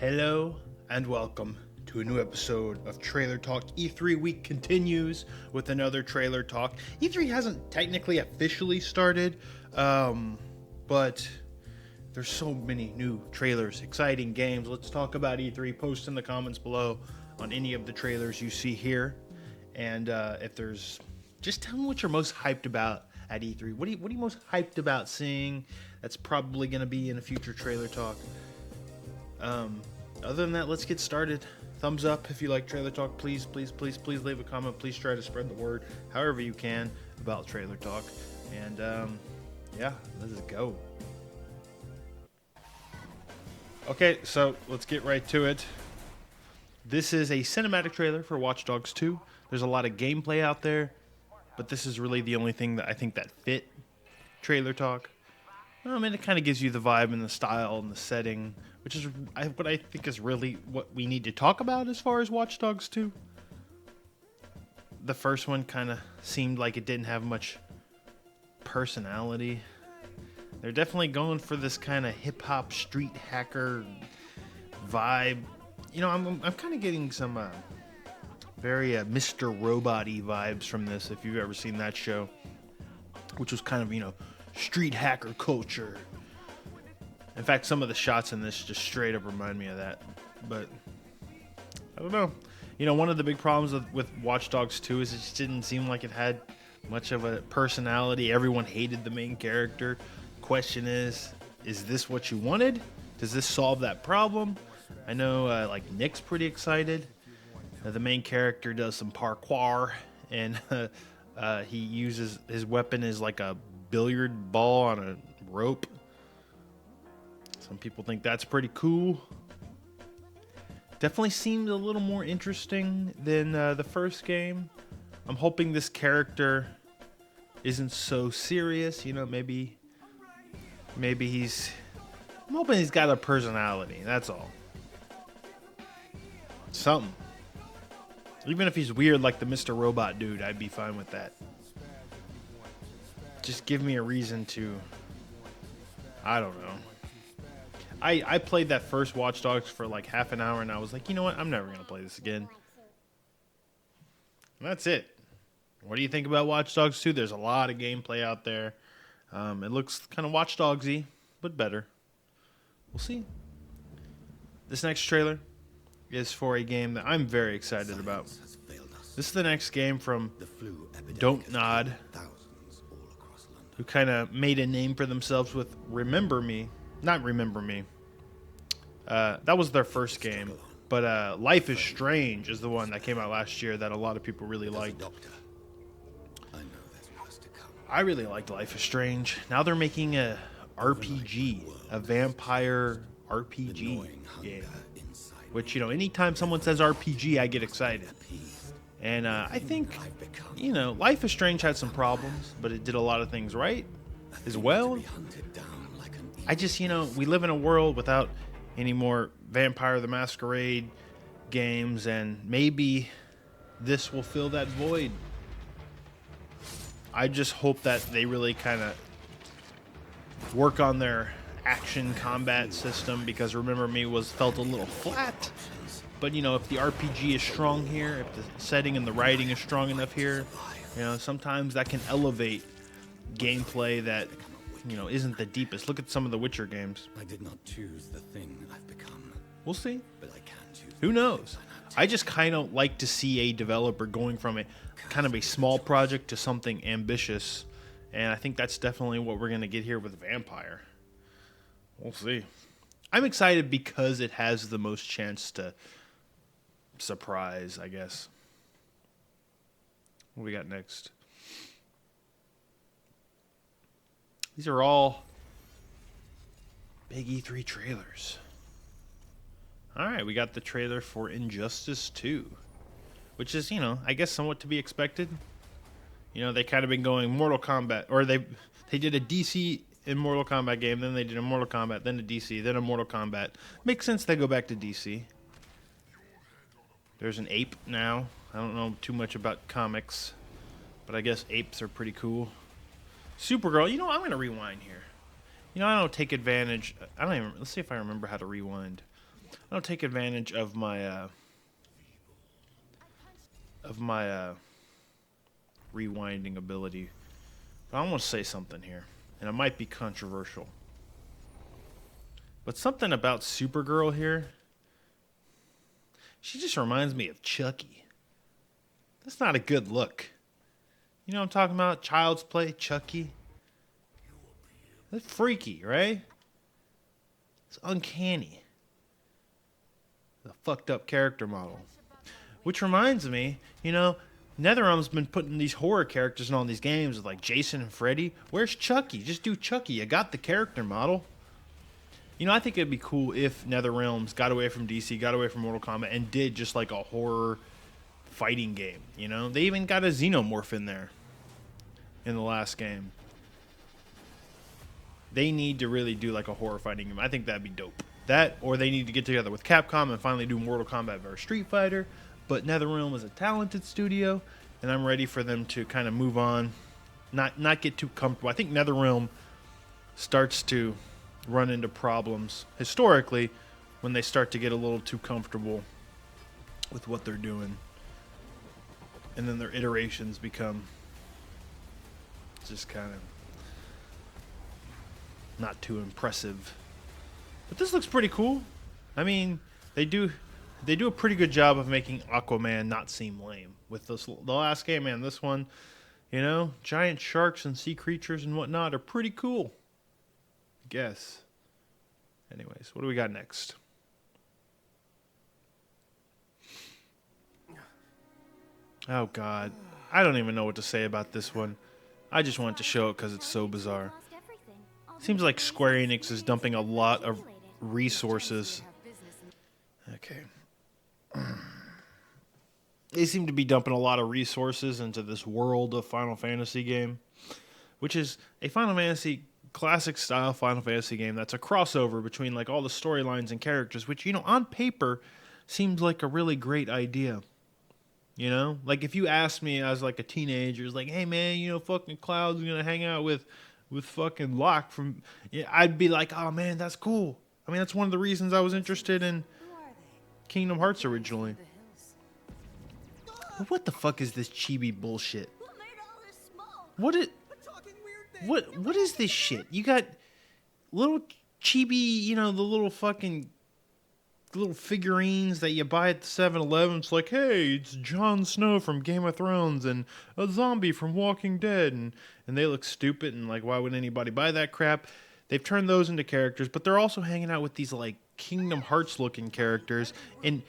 Hello and welcome to a new episode of Trailer Talk. E3 week continues with another trailer talk. E3 hasn't technically officially started, but there's so many new trailers, exciting games. Let's talk about E3. Post in the comments below on any of the trailers you see here. And if there's, just tell me what you're most hyped about at E3. What are you most hyped about seeing? That's probably going to be in a future trailer talk. Other than that, let's get started. Thumbs up if you like Trailer Talk. Please leave a comment. Please try to spread the word however you can about Trailer Talk. And yeah, let's go. Okay, so let's get right to it. This is a cinematic trailer for Watch Dogs 2. There's a lot of gameplay out there, but this is really the only thing that I think that fit Trailer Talk. I mean, it kind of gives you the vibe and the style and the setting, which is what I think is really what we need to talk about as far as Watch Dogs 2. The first one kind of seemed like it didn't have much personality. They're definitely going for this kind of hip-hop street hacker vibe. You know, I'm kind of getting some very Mr. Robot-y vibes from this, if you've ever seen that show, which was kind of, you know, street hacker culture. In fact, some of the shots in this just straight up remind me of that. But I don't know. You know, one of the big problems with Watch Dogs 2 is it just didn't seem like it had much of a personality. Everyone hated the main character. Question is this what you wanted? Does this solve that problem? I know like Nick's pretty excited. The main character does some parkour, and he uses his weapon as like a billiard ball on a rope. Some people think that's pretty cool. Definitely seemed a little more interesting than the first game. I'm hoping this character isn't so serious. You know, maybe I'm hoping he's got a personality. That's all. Something. Even if he's weird like the Mr. Robot dude, I'd be fine with that. Just give me a reason to, I don't know. I played that first Watch Dogs for like half an hour and I was like, you know what? I'm never going to play this again. And that's it. What do you think about Watch Dogs 2? There's a lot of gameplay out there. It looks kind of Watch Dogs-y, but better. We'll see. This next trailer is for a game that I'm very excited about. This is the next game from Don't Nod, who kind of made a name for themselves with Remember Me. Not Remember Me. That was their first game. But Life is Strange is the one that came out last year that a lot of people really liked. I really liked Life is Strange. Now they're making a RPG, a vampire RPG game. Which, you know, anytime someone says RPG, I get excited. And I think, you know, Life is Strange had some problems, but it did a lot of things right as well. I just, you know, we live in a world without any more Vampire the Masquerade games, and maybe this will fill that void. I just hope that they really kind of work on their action combat system, because Remember Me felt a little flat. But, you know, if the RPG is strong here, if the setting and the writing is strong enough here, you know, sometimes that can elevate gameplay that, you know, isn't the deepest. Look at some of the Witcher games. I did not choose the thing I've become. We'll see. But I can choose. Who knows? I just kind of like to see a developer going from a kind of a small project to something ambitious. And I think that's definitely what we're going to get here with Vampire. We'll see. I'm excited because it has the most chance to surprise, I guess. What we got next? These are all big E3 trailers. Alright, we got the trailer for Injustice 2, which is, you know, I guess somewhat to be expected. You know, they kind of been going Mortal Kombat, or they did a DC in Mortal Kombat game, then they did a Mortal Kombat, then a DC, then a Mortal Kombat. Makes sense they go back to DC. There's an ape now. I don't know too much about comics, but I guess apes are pretty cool. Supergirl, you know, I'm going to rewind here. You know, I don't take advantage. Let's see if I remember how to rewind. I don't take advantage of my rewinding ability. But I want to say something here, and it might be controversial. But something about Supergirl here, she just reminds me of Chucky. That's not a good look. You know what I'm talking about? Child's Play, Chucky. That's freaky, right? It's uncanny. The fucked up character model. Which reminds me, you know, NetherRealm's been putting these horror characters in all these games like Jason and Freddy. Where's Chucky? Just do Chucky. You got the character model. You know, I think it'd be cool if NetherRealms got away from DC, got away from Mortal Kombat, and did just like a horror fighting game. You know, they even got a Xenomorph in there in the last game. They need to really do like a horror fighting game. I think that'd be dope. That, or they need to get together with Capcom and finally do Mortal Kombat vs. Street Fighter. But NetherRealm is a talented studio, and I'm ready for them to kind of move on, not get too comfortable. I think NetherRealm starts to run into problems historically when they start to get a little too comfortable with what they're doing, and then their iterations become just kind of not too impressive. But this looks pretty cool. I mean, they do a pretty good job of making Aquaman not seem lame with this, the last game, man. This one, you know, giant sharks and sea creatures and whatnot are pretty cool, I guess. Anyways, what do we got next? Oh God, I don't even know what to say about this one. I just wanted to show it because it's so bizarre. Seems like Square Enix is dumping a lot of resources. Okay. They seem to be dumping a lot of resources into this world of Final Fantasy game, which is a Final Fantasy classic style Final Fantasy game that's a crossover between like all the storylines and characters, which, you know, on paper seems like a really great idea. You know, like if you asked me as like a teenager, it's like, hey man, you know, fucking Cloud's gonna hang out with fucking Locke from, yeah, I'd be like, oh man, that's cool. I mean, that's one of the reasons I was interested in Kingdom Hearts originally. But what the fuck is this chibi bullshit? What is this shit? You got little chibi, you know, the little fucking little figurines that you buy at the 7-Eleven. It's like, hey, it's Jon Snow from Game of Thrones and a zombie from Walking Dead, and they look stupid, and like, why would anybody buy that crap? They've turned those into characters, but they're also hanging out with these like Kingdom Hearts looking characters, and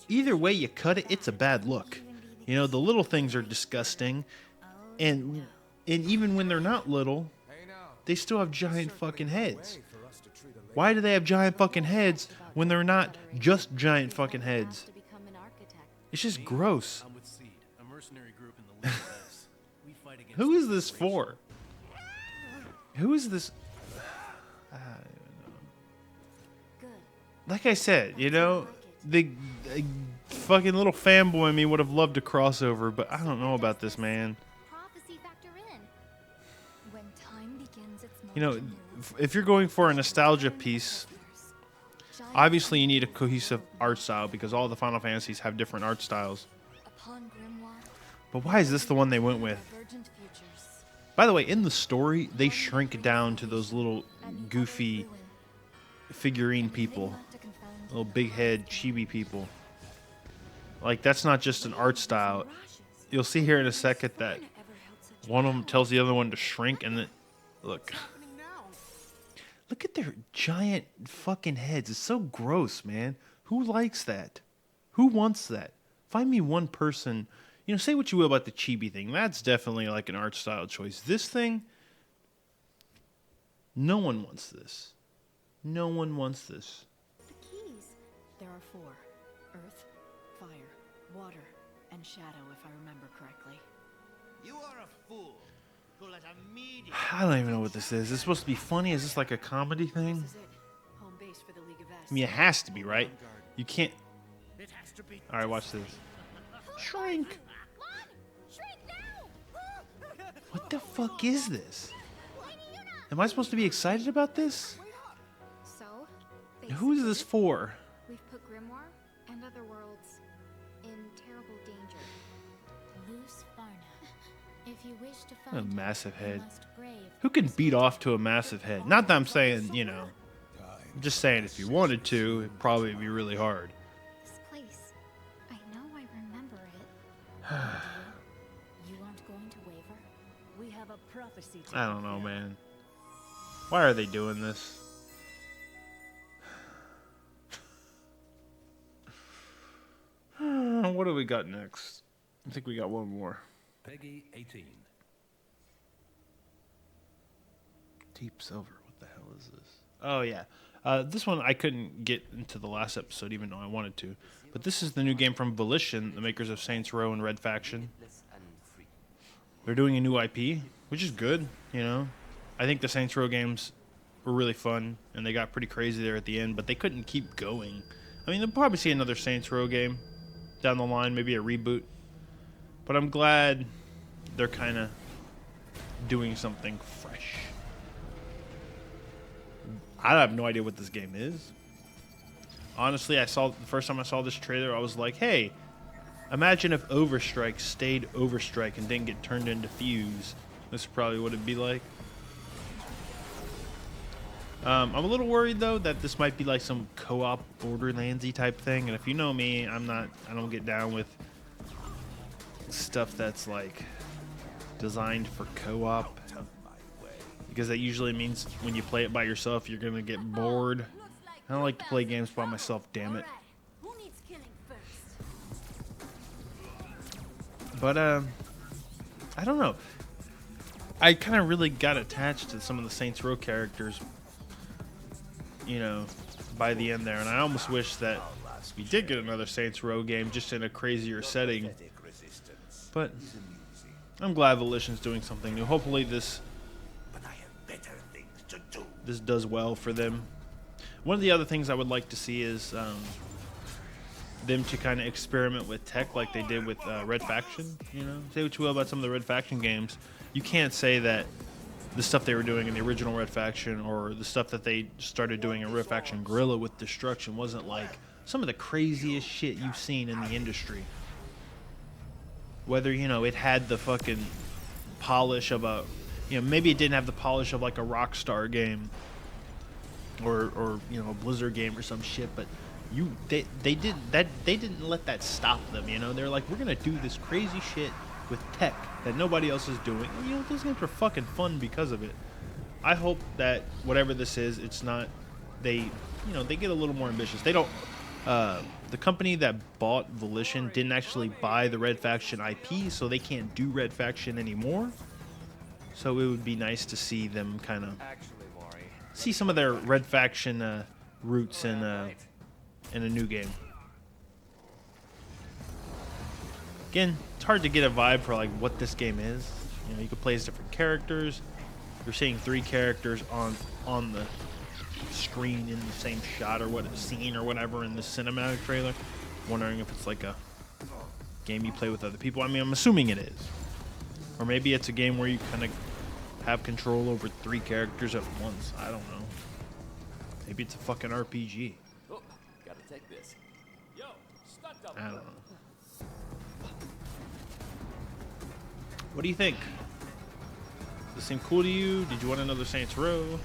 either way you cut it, it's a bad look. You know, the little things are disgusting, and even when they're not little, they still have giant fucking heads. Why do they have giant fucking heads when they're not just giant fucking heads? It's just gross. Who is this for? Who is this? I don't know. Like I said, you know, the fucking little fanboy in me would have loved a crossover, but I don't know about this, man. You know, if you're going for a nostalgia piece, obviously you need a cohesive art style because all the Final Fantasies have different art styles. But why is this the one they went with? By the way, in the story, they shrink down to those little goofy figurine people. Little big head chibi people. Like, that's not just an art style. You'll see here in a second that one of them tells the other one to shrink, and then, look. Look at their giant fucking heads. It's so gross, man. Who likes that? Who wants that? Find me one person. You know, say what you will about the chibi thing. That's definitely like an art style choice. This thing, no one wants this. No one wants this. The keys. There are 4. Earth, fire, water, and shadow, if I remember correctly. You are a fool. I don't even know what this is. Is this supposed to be funny? Is this like a comedy thing? This is it. Home base for the League of S. I mean, it has to be, right? You can't. All right, watch this. Shrink. What the fuck is this? Am I supposed to be excited about this? So, Who is this for? we grimoire and other worlds in terrible danger. Loose Farna. If you wish to A find massive her, you head. must brave Who can beat off to a massive head? Not that I'm saying, you know. I'm just saying if you wanted to, it'd probably be really hard. This place, I know I remember it. you aren't going to waver. We have a prophecy to I don't know, fulfill. man. Why are they doing this? What do we got next? I think we got one more. Peggy 18. Deep Silver. What the hell is this? Oh, yeah. This one I couldn't get into the last episode, even though I wanted to. But this is the new game from Volition, the makers of Saints Row and Red Faction. They're doing a new IP, which is good, you know. I think the Saints Row games were really fun, and they got pretty crazy there at the end, but they couldn't keep going. I mean, they'll probably see another Saints Row game down the line, maybe a reboot. But I'm glad they're kind of doing something fresh. I have no idea what this game is. Honestly, the first time I saw this trailer, I was like, hey, imagine if Overstrike stayed Overstrike and didn't get turned into Fuse. This is probably what it'd be like. I'm a little worried though that this might be like some co-op Borderlands-y type thing, and if you know me, I don't get down with stuff that's like designed for co-op, because that usually means when you play it by yourself, you're gonna get bored. I don't like to play games by myself, damn it. Who needs killing first? But I don't know. I kind of really got attached to some of the Saints Row characters, you know, by the end there, and I almost wish that we did get another Saints Row game just in a crazier setting. But I'm glad Volition's doing something new. Hopefully this does well for them. One of the other things I would like to see is them to kind of experiment with tech like they did with Red Faction. You know, say what you will about some of the Red Faction games, you can't say that the stuff they were doing in the original Red Faction or the stuff that they started doing in Red Faction Guerrilla with Destruction wasn't like some of the craziest shit you've seen in the industry. Whether, you know, it had the fucking polish of a, you know, maybe it didn't have the polish of like a Rockstar game or you know, a Blizzard game or some shit, but they didn't let that stop them, you know. They're like, we're gonna do this crazy shit with tech that nobody else is doing. And, you know, those games are fucking fun because of it. I hope that whatever this is, it's not, they get a little more ambitious. They don't, the company that bought Volition didn't actually buy the Red Faction IP, so they can't do Red Faction anymore. So it would be nice to see them kind of see some of their Red Faction roots in a new game. Again, it's hard to get a vibe for like what this game is. You know, you could play as different characters. You're seeing 3 characters on the screen in the same shot or what scene or whatever in the cinematic trailer. Wondering if it's like a game you play with other people. I mean, I'm assuming it is. Or maybe it's a game where you kind of have control over 3 characters at once. I don't know. Maybe it's a fucking RPG. Oh, gotta take this. Yo, stunt double. I don't know. What do you think? Does this seem cool to you? Did you want another Saints Row?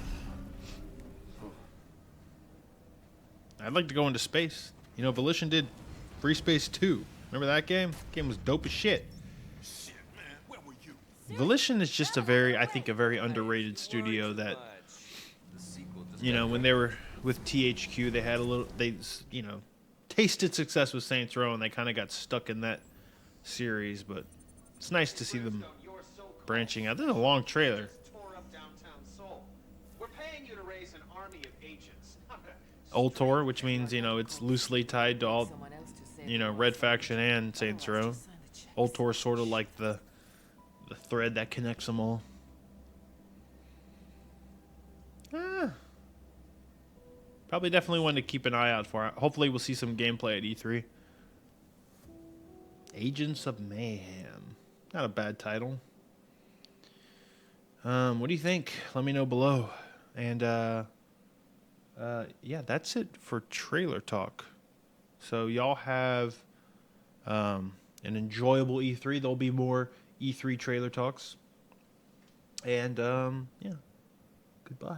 I'd like to go into space. You know, Volition did Free Space 2. Remember that game? Game was dope as shit. Volition is just I think a very underrated studio that, you know, when they were with THQ, they you know, tasted success with Saints Row and they kind of got stuck in that series, but it's nice to see them branching out. This is a long trailer. We're paying you to raise an army of agents. Ultor, which means, you know, it's loosely tied to all, you know, Red Faction and Saints Row. Ultor sort of like the thread that connects them all. Probably definitely one to keep an eye out for. Hopefully we'll see some gameplay at E3. Agents of Mayhem. Not a bad title. What do you think? Let me know below. And yeah, that's it for trailer talk. So y'all have an enjoyable E3. There'll be more E3 trailer talks. And yeah, goodbye.